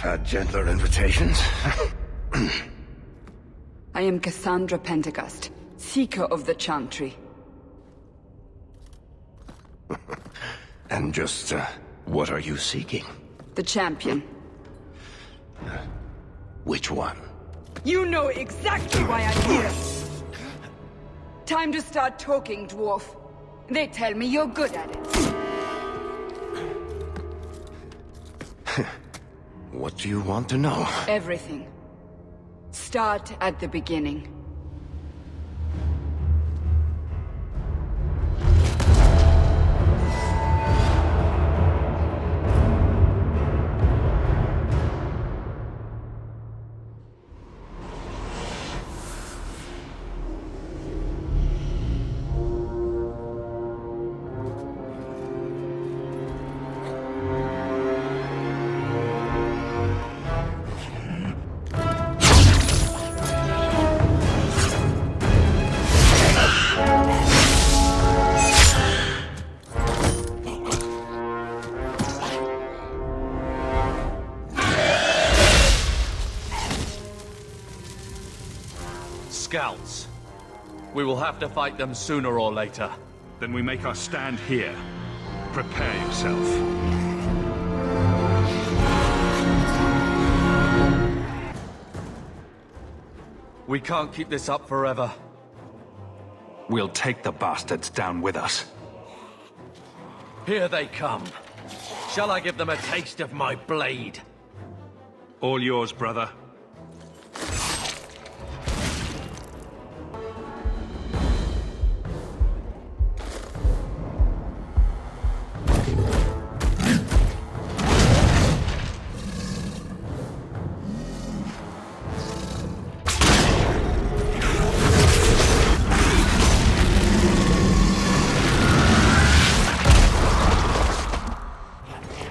had gentler invitations. I am Cassandra Pentecost, Seeker of the Chantry. And just, what are you seeking? The champion. Which one? You know exactly why I'm here! Time to start talking, dwarf. They tell me you're good at it. What do you want to know? Everything. Start at the beginning. Scouts. We will have to fight them sooner or later. Then we make our stand here. Prepare yourself. We can't keep this up forever. We'll take the bastards down with us. Here they come. Shall I give them a taste of my blade? All yours, brother.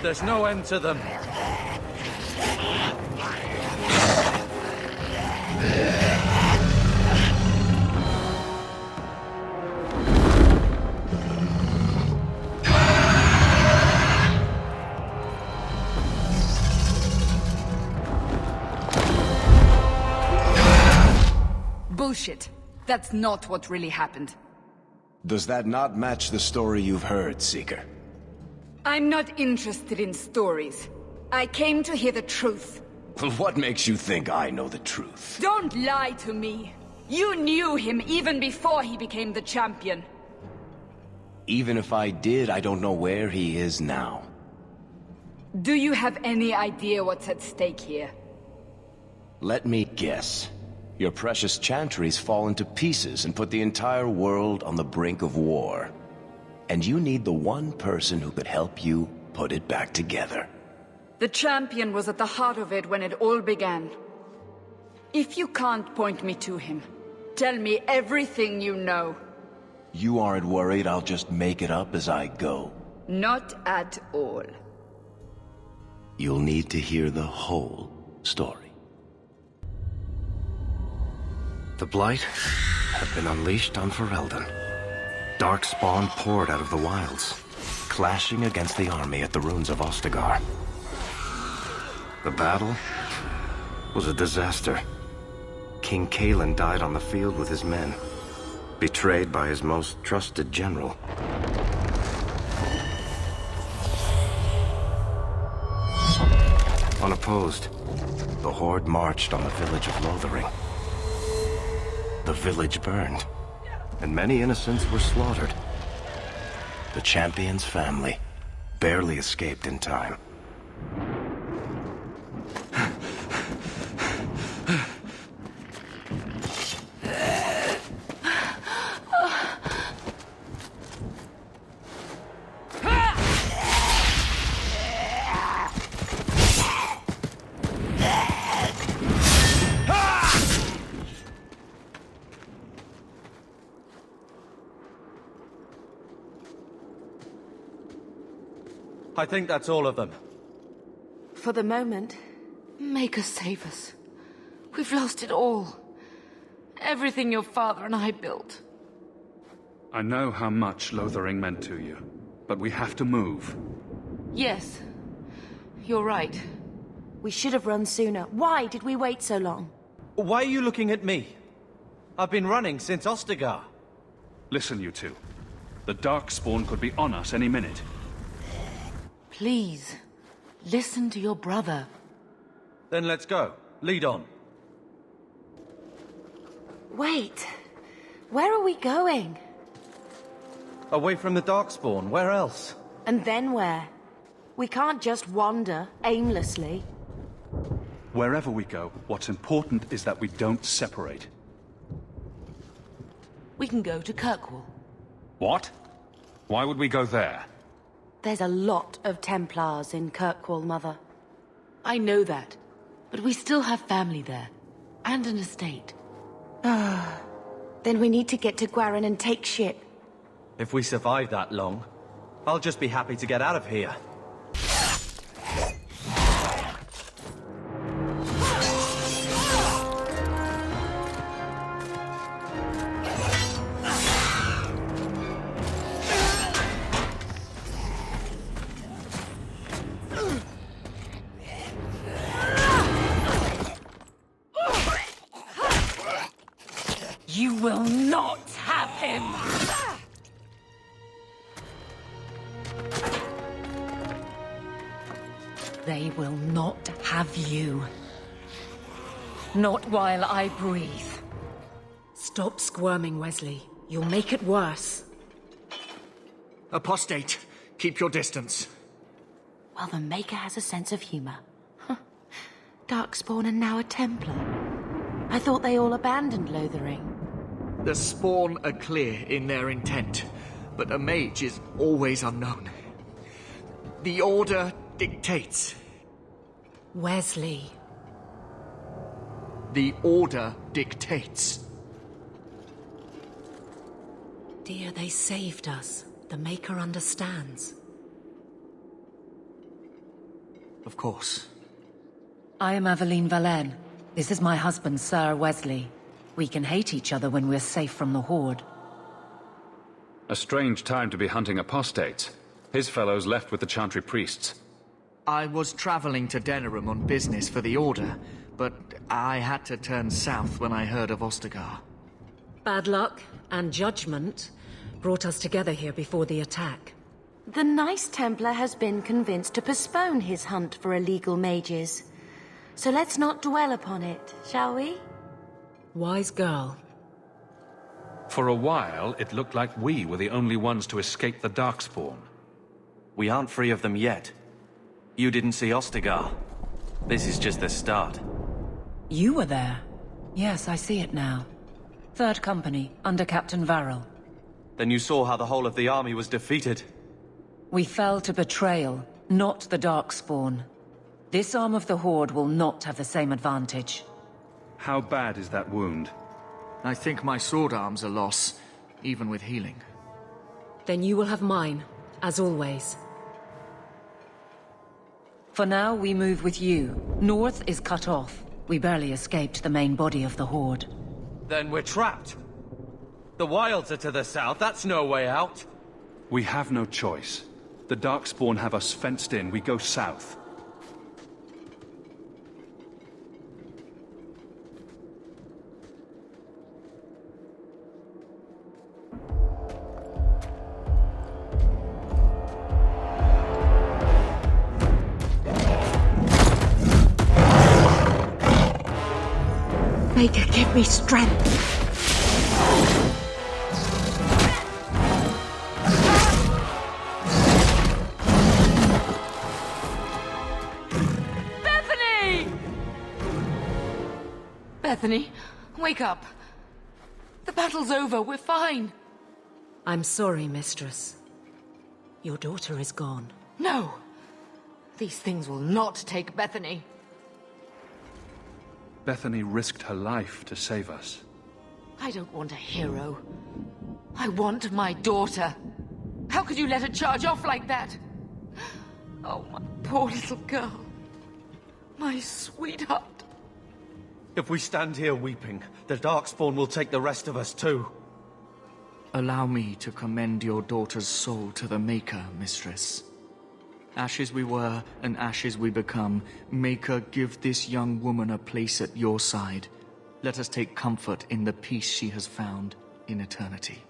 There's no end to them. Bullshit. That's not what really happened. Does that not match the story you've heard, Seeker? I'm not interested in stories. I came to hear the truth. Well, what makes you think I know the truth? Don't lie to me. You knew him even before he became the champion. Even if I did, I don't know where he is now. Do you have any idea what's at stake here? Let me guess. Your precious chantry's fallen to pieces and put the entire world on the brink of war. And you need the one person who could help you put it back together. The champion was at the heart of it when it all began. If you can't point me to him, tell me everything you know. You aren't worried I'll just make it up as I go? Not at all. You'll need to hear the whole story. The Blight had been unleashed on Ferelden. Darkspawn poured out of the wilds, clashing against the army at the ruins of Ostagar. The battle was a disaster. King Cailan died on the field with his men, betrayed by his most trusted general. Unopposed, the Horde marched on the village of Lothering. The village burned, and many innocents were slaughtered. The champion's family barely escaped in time. I think that's all of them. For the moment, make us save us. We've lost it all. Everything your father and I built. I know how much Lothering meant to you, but we have to move. Yes, you're right. We should have run sooner. Why did we wait so long? Why are you looking at me? I've been running since Ostagar. Listen, you two. The Darkspawn could be on us any minute. Please, listen to your brother. Then let's go. Lead on. Wait. Where are we going? Away from the Darkspawn. Where else? And then where? We can't just wander aimlessly. Wherever we go, what's important is that we don't separate. We can go to Kirkwall. What? Why would we go there? There's a lot of Templars in Kirkwall, Mother. I know that, but we still have family there, and an estate. Then we need to get to Gwarin and take ship. If we survive that long, I'll just be happy to get out of here. You will not have him! They will not have you. Not while I breathe. Stop squirming, Wesley. You'll make it worse. Apostate, keep your distance. Well, the Maker has a sense of humor. Huh. Darkspawn and now a Templar. I thought they all abandoned Lothering. The Spawn are clear in their intent, but a mage is always unknown. The Order dictates. Wesley. The Order dictates. Dear, they saved us. The Maker understands. Of course. I am Aveline Valenne. This is my husband, Sir Wesley. We can hate each other when we're safe from the Horde. A strange time to be hunting apostates. His fellows left with the Chantry priests. I was traveling to Denerim on business for the Order, but I had to turn south when I heard of Ostagar. Bad luck and judgment brought us together here before the attack. The nice Templar has been convinced to postpone his hunt for illegal mages. So let's not dwell upon it, shall we? Wise girl. For a while, it looked like we were the only ones to escape the Darkspawn. We aren't free of them yet. You didn't see Ostagar. This is just the start. You were there. Yes, I see it now. Third Company, under Captain Varrel. Then you saw how the whole of the army was defeated. We fell to betrayal, not the Darkspawn. This arm of the Horde will not have the same advantage. How bad is that wound? I think my sword arm's a loss, even with healing. Then you will have mine, as always. For now, we move with you. North is cut off. We barely escaped the main body of the Horde. Then we're trapped. The Wilds are to the south. That's no way out. We have no choice. The Darkspawn have us fenced in. We go south. Maker, give me strength! Bethany! Bethany, wake up. The battle's over, we're fine. I'm sorry, mistress. Your daughter is gone. No. These things will not take Bethany. Bethany risked her life to save us. I don't want a hero. I want my daughter. How could you let her charge off like that? Oh, my poor little girl. My sweetheart. If we stand here weeping, the Darkspawn will take the rest of us too. Allow me to commend your daughter's soul to the Maker, mistress. Ashes we were, and ashes we become. Maker, give this young woman a place at your side. Let us take comfort in the peace she has found in eternity.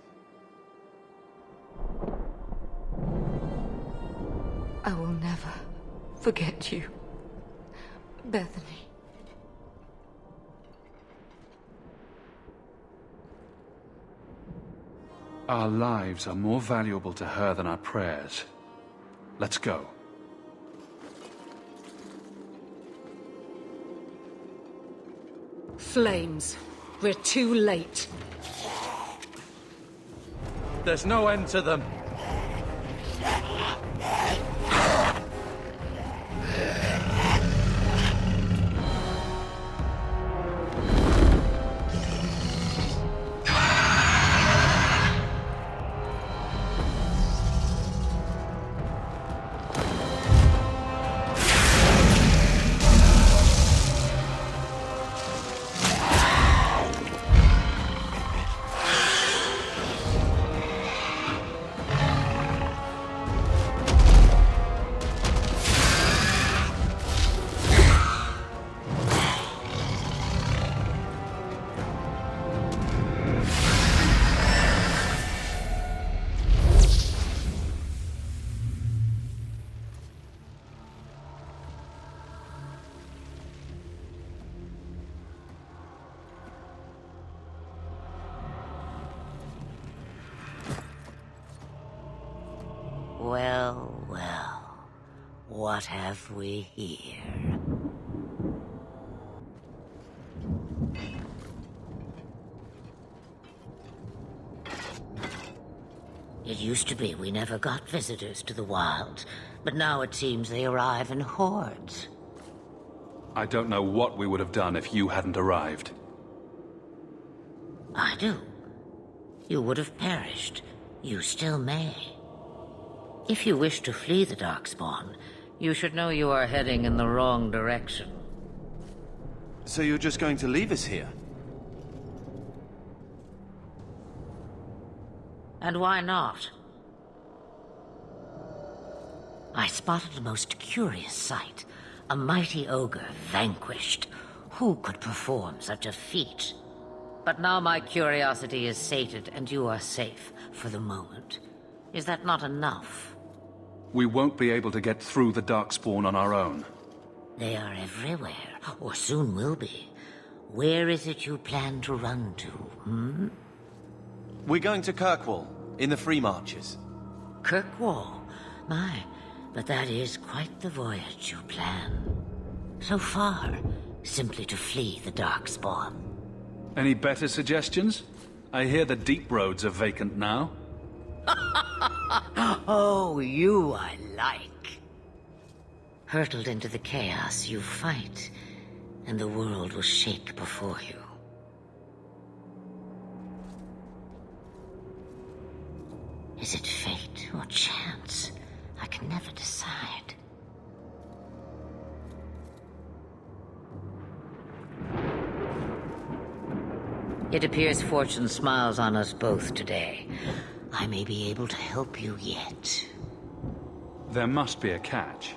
I will never forget you, Bethany. Our lives are more valuable to her than our prayers. Let's go. Flames. We're too late. There's no end to them. Well, well, what have we here? It used to be we never got visitors to the wilds, but now it seems they arrive in hordes. I don't know what we would have done if you hadn't arrived. I do. You would have perished. You still may. If you wish to flee the Darkspawn, you should know you are heading in the wrong direction. So you're just going to leave us here? And why not? I spotted a most curious sight. A mighty ogre vanquished. Who could perform such a feat? But now my curiosity is sated, and you are safe for the moment. Is that not enough? We won't be able to get through the Darkspawn on our own. They are everywhere, or soon will be. Where is it you plan to run to, hmm? We're going to Kirkwall, in the Free Marches. Kirkwall? My, but that is quite the voyage you plan. So far, simply to flee the Darkspawn. Any better suggestions? I hear the deep roads are vacant now. Oh, you I like. Hurtled into the chaos, you fight, and the world will shake before you. Is it fate or chance? I can never decide. It appears fortune smiles on us both today. I may be able to help you yet. There must be a catch.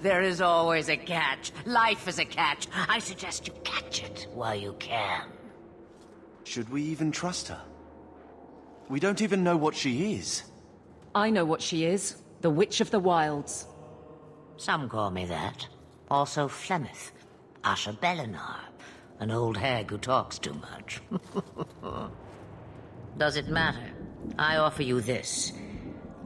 There is always a catch. Life is a catch. I suggest you catch it while you can. Should we even trust her? We don't even know what she is. I know what she is. The Witch of the Wilds. Some call me that. Also Flemeth. Asha Belinar. An old hag who talks too much. Does it matter? I offer you this.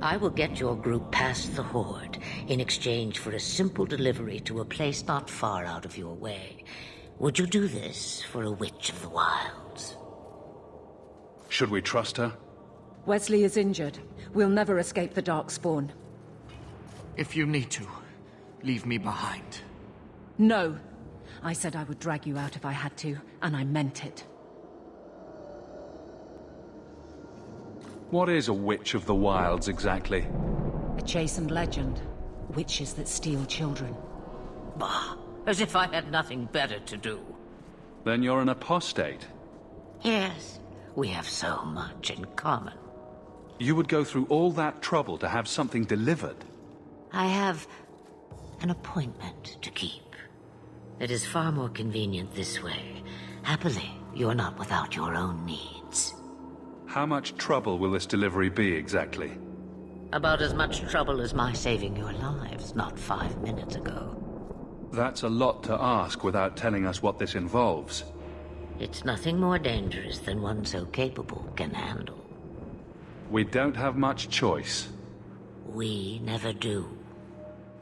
I will get your group past the Horde in exchange for a simple delivery to a place not far out of your way. Would you do this for a Witch of the Wilds? Should we trust her? Wesley is injured. We'll never escape the Darkspawn. If you need to, leave me behind. No. I said I would drag you out if I had to, and I meant it. What is a Witch of the Wilds, exactly? A chastened legend. Witches that steal children. Bah, as if I had nothing better to do. Then you're an apostate. Yes, we have so much in common. You would go through all that trouble to have something delivered? I have an appointment to keep. It is far more convenient this way. Happily, you're not without your own needs. How much trouble will this delivery be exactly? About as much trouble as my saving your lives not 5 minutes ago. That's a lot to ask without telling us what this involves. It's nothing more dangerous than one so capable can handle. We don't have much choice. We never do.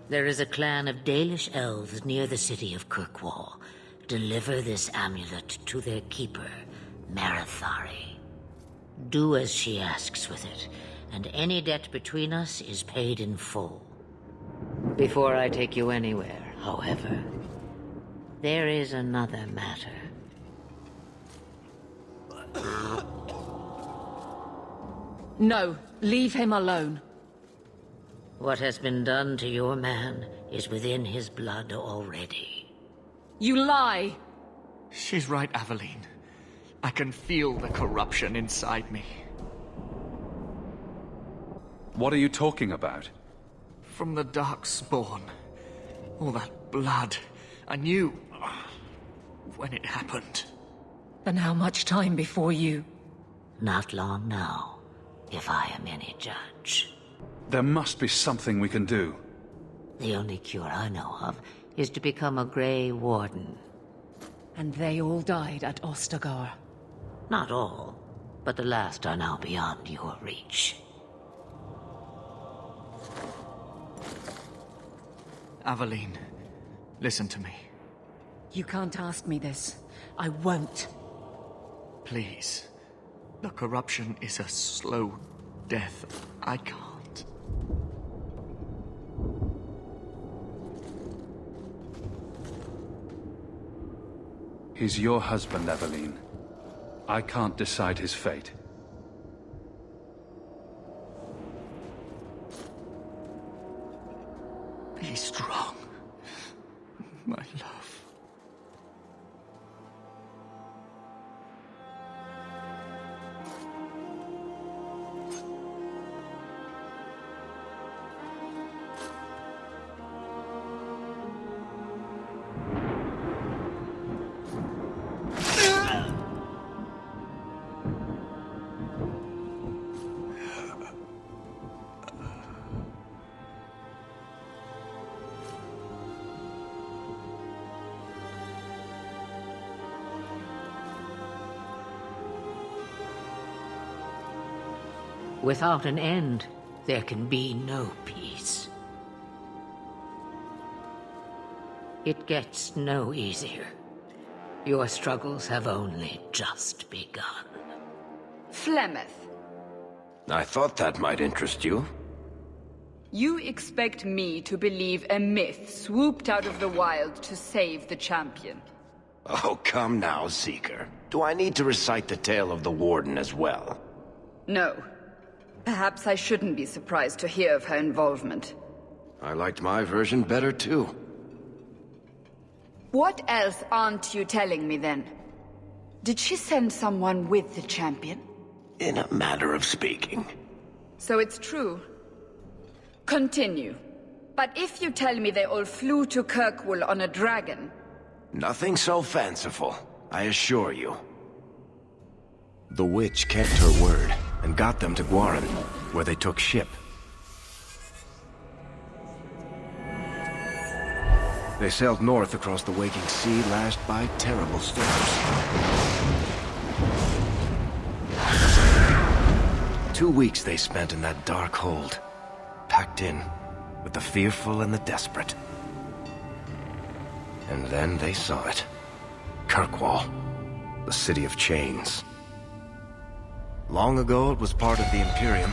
There is a clan of Dalish elves near the city of Kirkwall. Deliver this amulet to their keeper, Marithari. Do as she asks with it, and any debt between us is paid in full. Before I take you anywhere, however, there is another matter. No, leave him alone. What has been done to your man is within his blood already. You lie! She's right, Aveline. I can feel the corruption inside me. What are you talking about? From the Darkspawn. All that blood. I knew when it happened. Then how much time before you? Not long now, if I am any judge. There must be something we can do. The only cure I know of is to become a Grey Warden. And they all died at Ostagar. Not all, but the last are now beyond your reach. Aveline, listen to me. You can't ask me this. I won't. Please. The corruption is a slow death. I can't. He's your husband, Aveline. I can't decide his fate. Be strong, my love. Without an end, there can be no peace. It gets no easier. Your struggles have only just begun. Flemeth, I thought that might interest you. you expect me to believe a myth swooped out of the wild to save the champion? Oh, come now, Seeker. Do I need to recite the tale of the Warden as well? No. Perhaps I shouldn't be surprised to hear of her involvement. I liked my version better, too. What else aren't you telling me, then? Did she send someone with the champion? In a manner of speaking. So it's true. Continue. But if you tell me they all flew to Kirkwall on a dragon... Nothing so fanciful, I assure you. The witch kept her word, and got them to Guaran, where they took ship. They sailed north across the waking sea, lashed by terrible storms. 2 weeks they spent in that dark hold, packed in with the fearful and the desperate. And then they saw it. Kirkwall, the city of chains. Long ago it was part of the Imperium,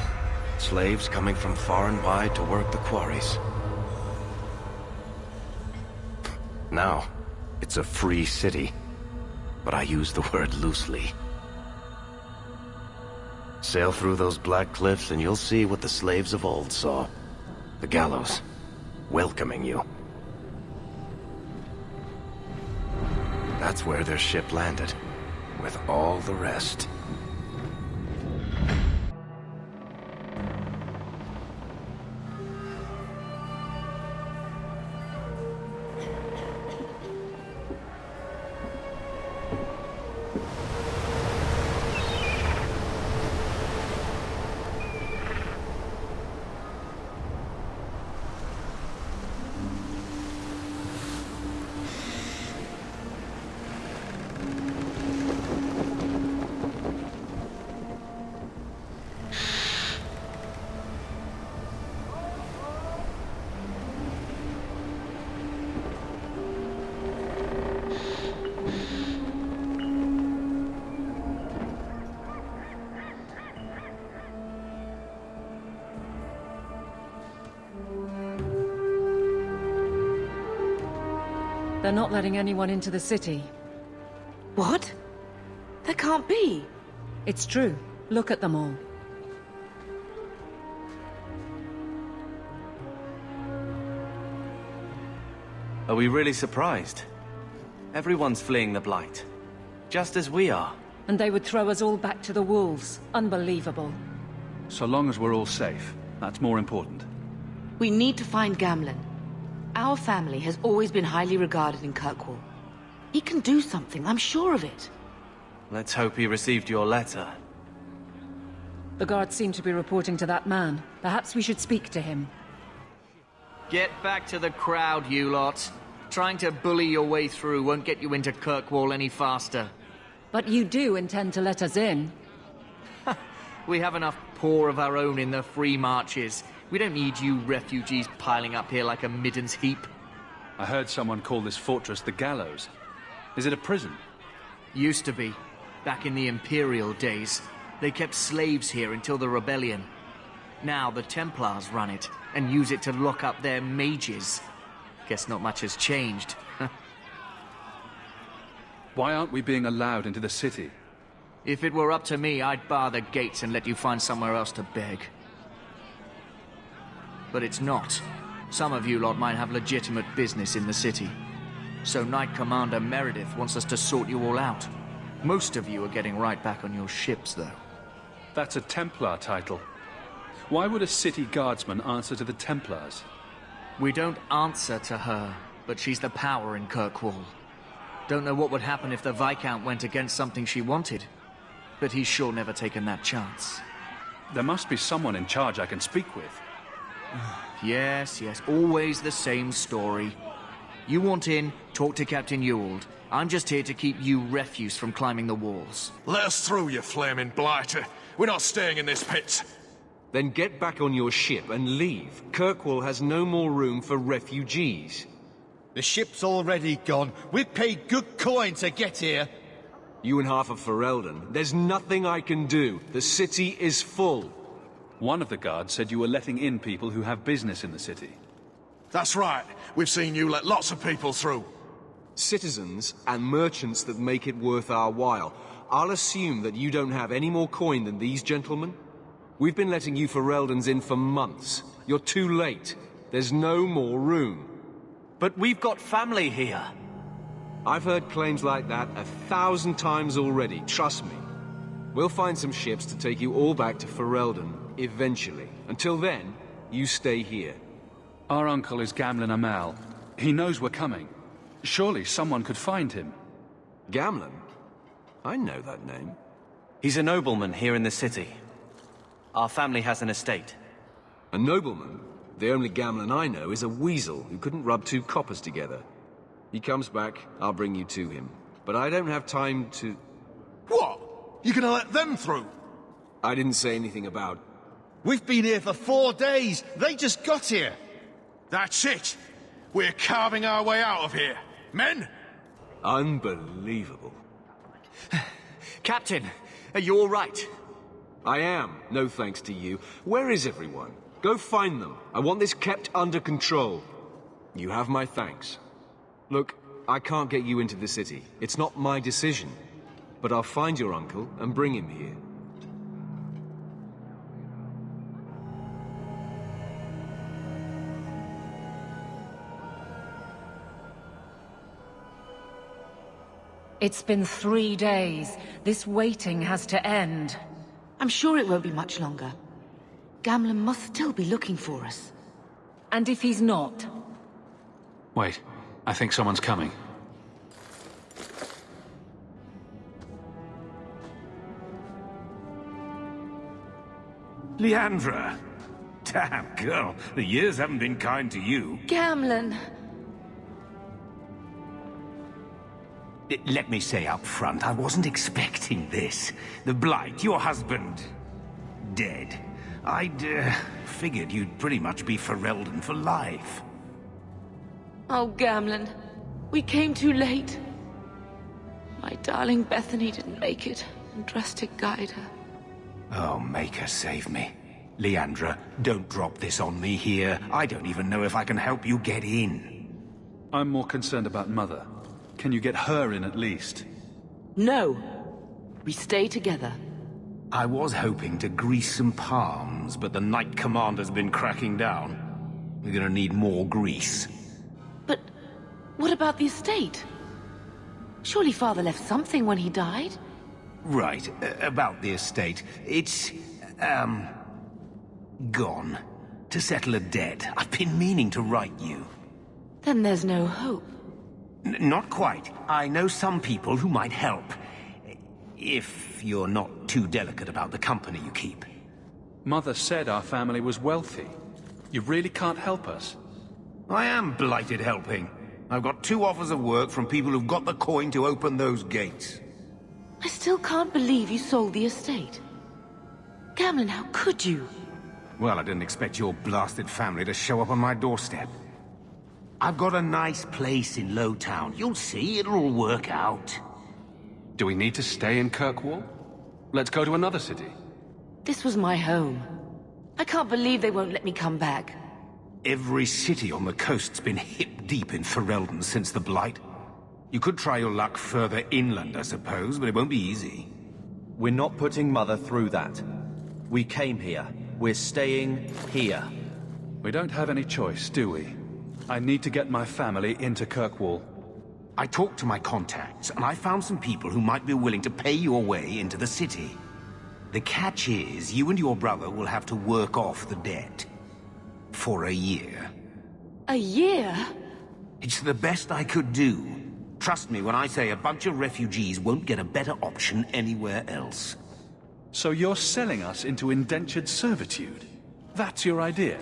slaves coming from far and wide to work the quarries. Now, it's a free city, but I use the word loosely. Sail through those black cliffs and you'll see what the slaves of old saw. The gallows, welcoming you. That's where their ship landed, with all the rest. They're not letting anyone into the city. What? There can't be. It's true. Look at them all. Are we really surprised? Everyone's fleeing the Blight. Just as we are. And they would throw us all back to the wolves. Unbelievable. So long as we're all safe, that's more important. We need to find Gamlen. Our family has always been highly regarded in Kirkwall. He can do something, I'm sure of it. Let's hope he received your letter. The guards seem to be reporting to that man. Perhaps we should speak to him. Get back to the crowd, you lot. Trying to bully your way through won't get you into Kirkwall any faster. But you do intend to let us in. We have enough poor of our own in the free marches. We don't need you refugees piling up here like a middens heap. I heard someone call this fortress the Gallows. Is it a prison? Used to be. Back in the Imperial days. They kept slaves here until the rebellion. Now the Templars run it, and use it to lock up their mages. Guess not much has changed. Why aren't we being allowed into the city? If it were up to me, I'd bar the gates and let you find somewhere else to beg. But it's not. Some of you lot might have legitimate business in the city. So Knight Commander Meredith wants us to sort you all out. Most of you are getting right back on your ships, though. That's a Templar title. Why would a city guardsman answer to the Templars? We don't answer to her, but she's the power in Kirkwall. Don't know what would happen if the Viscount went against something she wanted. But he's sure never taken that chance. There must be someone in charge I can speak with. Yes, always the same story. You want in, talk to Captain Ewald. I'm just here to keep you refuse from climbing the walls. Let us through, you flaming blighter. We're not staying in this pit. Then get back on your ship and leave. Kirkwall has no more room for refugees. The ship's already gone. We've paid good coin to get here. You and half of Ferelden. There's nothing I can do. The city is full. One of the guards said you were letting in people who have business in the city. That's right. We've seen you let lots of people through. Citizens and merchants that make it worth our while. I'll assume that you don't have any more coin than these gentlemen. We've been letting you Fereldans in for months. You're too late. There's no more room. But we've got family here. I've heard claims like that 1,000 times already, trust me. We'll find some ships to take you all back to Ferelden, eventually. Until then, you stay here. Our uncle is Gamlen Amal. He knows we're coming. Surely someone could find him. Gamlen? I know that name. He's a nobleman here in the city. Our family has an estate. A nobleman? The only Gamlen I know is a weasel who couldn't rub two coppers together. He comes back, I'll bring you to him. But I don't have time to... What? You gonna let them through? I didn't say anything about... We've been here for 4 days. They just got here. That's it. We're carving our way out of here. Men? Unbelievable. Captain, are you all right? I am, no thanks to you. Where is everyone? Go find them. I want this kept under control. You have my thanks. Look, I can't get you into the city. It's not my decision. But I'll find your uncle and bring him here. It's been 3 days. This waiting has to end. I'm sure it won't be much longer. Gamlen must still be looking for us. And if he's not? Wait, I think someone's coming. Leandra! Damn, girl, the years haven't been kind to you. Gamlen! Let me say up front, I wasn't expecting this. The Blight, your husband, dead. I'd figured you'd pretty much be Ferelden for life. Oh, Gamlen. We came too late. My darling Bethany didn't make it, and Drastic guide her. Oh, make her save me. Leandra, don't drop this on me here. I don't even know if I can help you get in. I'm more concerned about Mother. Can you get her in at least? No. We stay together. I was hoping to grease some palms, but the Knight Commander's been cracking down. We're gonna need more grease. But what about the estate? Surely Father left something when he died? Right, about the estate. It's, gone. To settle a debt. I've been meaning to write you. Then there's no hope. Not quite. I know some people who might help. If you're not too delicate about the company you keep. Mother said our family was wealthy. You really can't help us. I am blighted helping. I've got 2 offers of work from people who've got the coin to open those gates. I still can't believe you sold the estate. Gamlen, how could you? Well, I didn't expect your blasted family to show up on my doorstep. I've got a nice place in Lowtown. You'll see, it'll all work out. Do we need to stay in Kirkwall? Let's go to another city. This was my home. I can't believe they won't let me come back. Every city on the coast's been hip-deep in Ferelden since the Blight. You could try your luck further inland, I suppose, but it won't be easy. We're not putting Mother through that. We came here. We're staying here. We don't have any choice, do we? I need to get my family into Kirkwall. I talked to my contacts, and I found some people who might be willing to pay your way into the city. The catch is, you and your brother will have to work off the debt. For a year. A year? It's the best I could do. Trust me when I say a bunch of refugees won't get a better option anywhere else. So you're selling us into indentured servitude? That's your idea?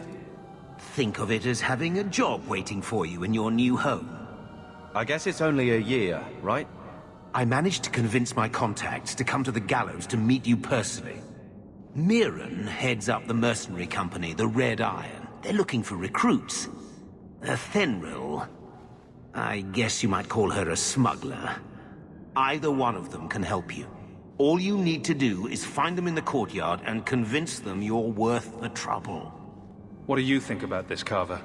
Think of it as having a job waiting for you in your new home. I guess it's only a year, right? I managed to convince my contacts to come to the gallows to meet you personally. Mirren heads up the mercenary company, the Red Iron. They're looking for recruits. Fenrir, I guess you might call her a smuggler. Either one of them can help you. All you need to do is find them in the courtyard and convince them you're worth the trouble. What do you think about this, Carver?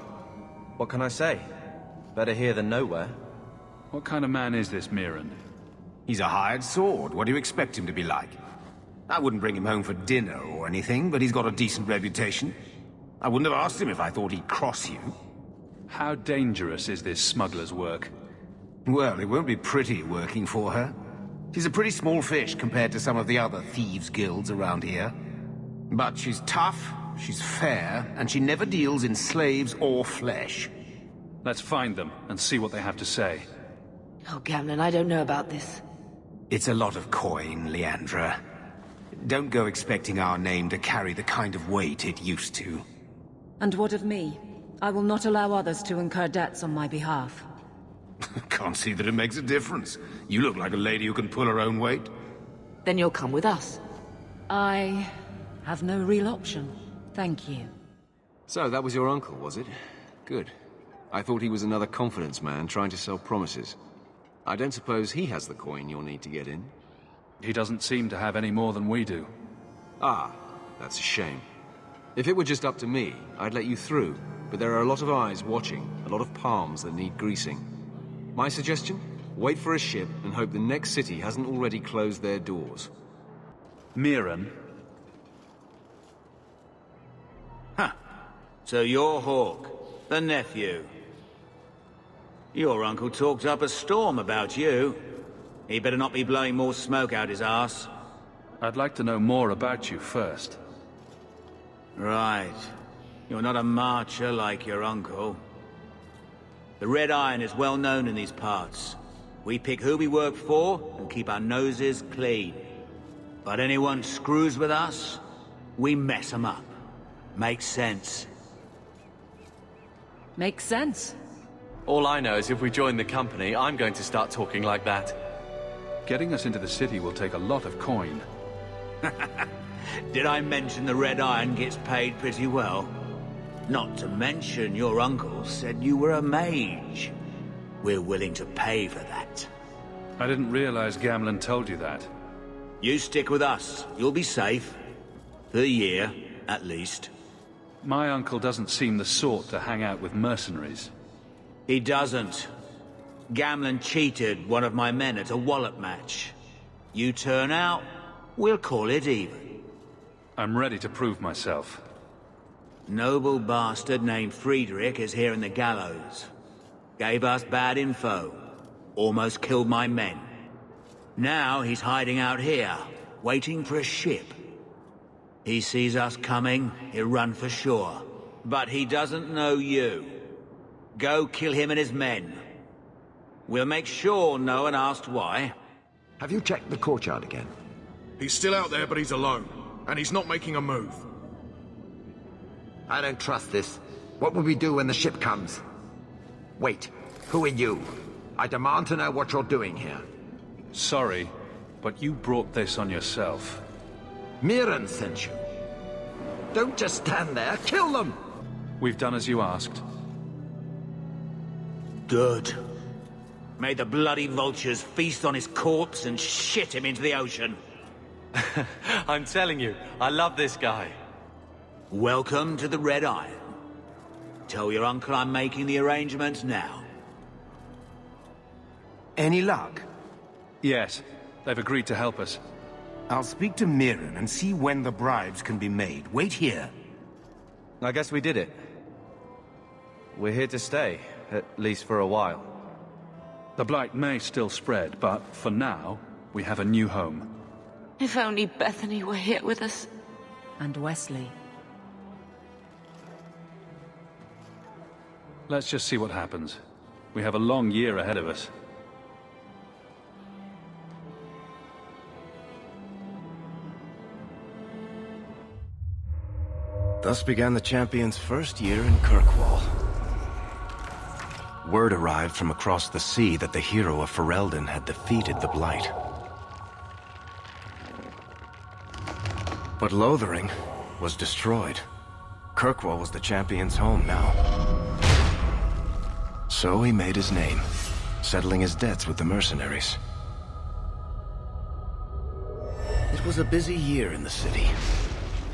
What can I say? Better here than nowhere. What kind of man is this Mirren? He's a hired sword. What do you expect him to be like? I wouldn't bring him home for dinner or anything, but he's got a decent reputation. I wouldn't have asked him if I thought he'd cross you. How dangerous is this smuggler's work? Well, it won't be pretty working for her. She's a pretty small fish compared to some of the other thieves' guilds around here. But she's tough, she's fair, and she never deals in slaves or flesh. Let's find them and see what they have to say. Oh, Gamlen, I don't know about this. It's a lot of coin, Leandra. Don't go expecting our name to carry the kind of weight it used to. And what of me? I will not allow others to incur debts on my behalf. Can't see that it makes a difference. You look like a lady who can pull her own weight. Then you'll come with us. I have no real option. Thank you. So, that was your uncle, was it? Good. I thought he was another confidence man trying to sell promises. I don't suppose he has the coin you'll need to get in. He doesn't seem to have any more than we do. Ah, that's a shame. If it were just up to me, I'd let you through, but there are a lot of eyes watching, a lot of palms that need greasing. My suggestion? Wait for a ship and hope the next city hasn't already closed their doors. Mirren? Huh. So you're Hawk, the nephew. Your uncle talked up a storm about you. He better not be blowing more smoke out his arse. I'd like to know more about you first. Right. You're not a marcher like your uncle. The Red Iron is well known in these parts. We pick who we work for and keep our noses clean. But anyone screws with us, we mess them up. Makes sense. Makes sense. All I know is if we join the company, I'm going to start talking like that. Getting us into the city will take a lot of coin. Did I mention the Red Iron gets paid pretty well? Not to mention your uncle said you were a mage. We're willing to pay for that. I didn't realize Gamlen told you that. You stick with us. You'll be safe. For a year, at least. My uncle doesn't seem the sort to hang out with mercenaries. He doesn't. Gamlin cheated one of my men at a wallop match. You turn out, we'll call it even. I'm ready to prove myself. Noble bastard named Friedrich is here in the gallows. Gave us bad info. Almost killed my men. Now he's hiding out here, waiting for a ship. He sees us coming, he'll run for shore. But he doesn't know you. Go kill him and his men. We'll make sure no one asks why. Have you checked the courtyard again? He's still out there, but he's alone. And he's not making a move. I don't trust this. What will we do when the ship comes? Wait, who are you? I demand to know what you're doing here. Sorry, but you brought this on yourself. Mirren sent you. Don't just stand there, kill them! We've done as you asked. Good. May the bloody vultures feast on his corpse and shit him into the ocean. I'm telling you, I love this guy. Welcome to the Red Iron. Tell your uncle I'm making the arrangements now. Any luck? Yes, they've agreed to help us. I'll speak to Mirren and see when the bribes can be made. Wait here. I guess we did it. We're here to stay, at least for a while. The Blight may still spread, but for now, we have a new home. If only Bethany were here with us. And Wesley. Let's just see what happens. We have a long year ahead of us. Thus began the champion's first year in Kirkwall. Word arrived from across the sea that the hero of Ferelden had defeated the Blight. But Lothering was destroyed. Kirkwall was the champion's home now. So he made his name, settling his debts with the mercenaries. It was a busy year in the city.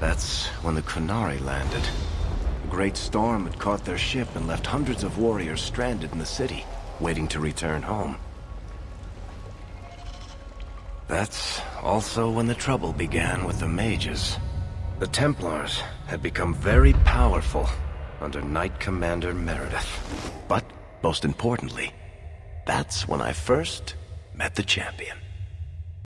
That's when the Kunari landed. A great storm had caught their ship and left hundreds of warriors stranded in the city, waiting to return home. That's also when the trouble began with the mages. The Templars had become very powerful under Knight Commander Meredith. But, most importantly, that's when I first met the champion.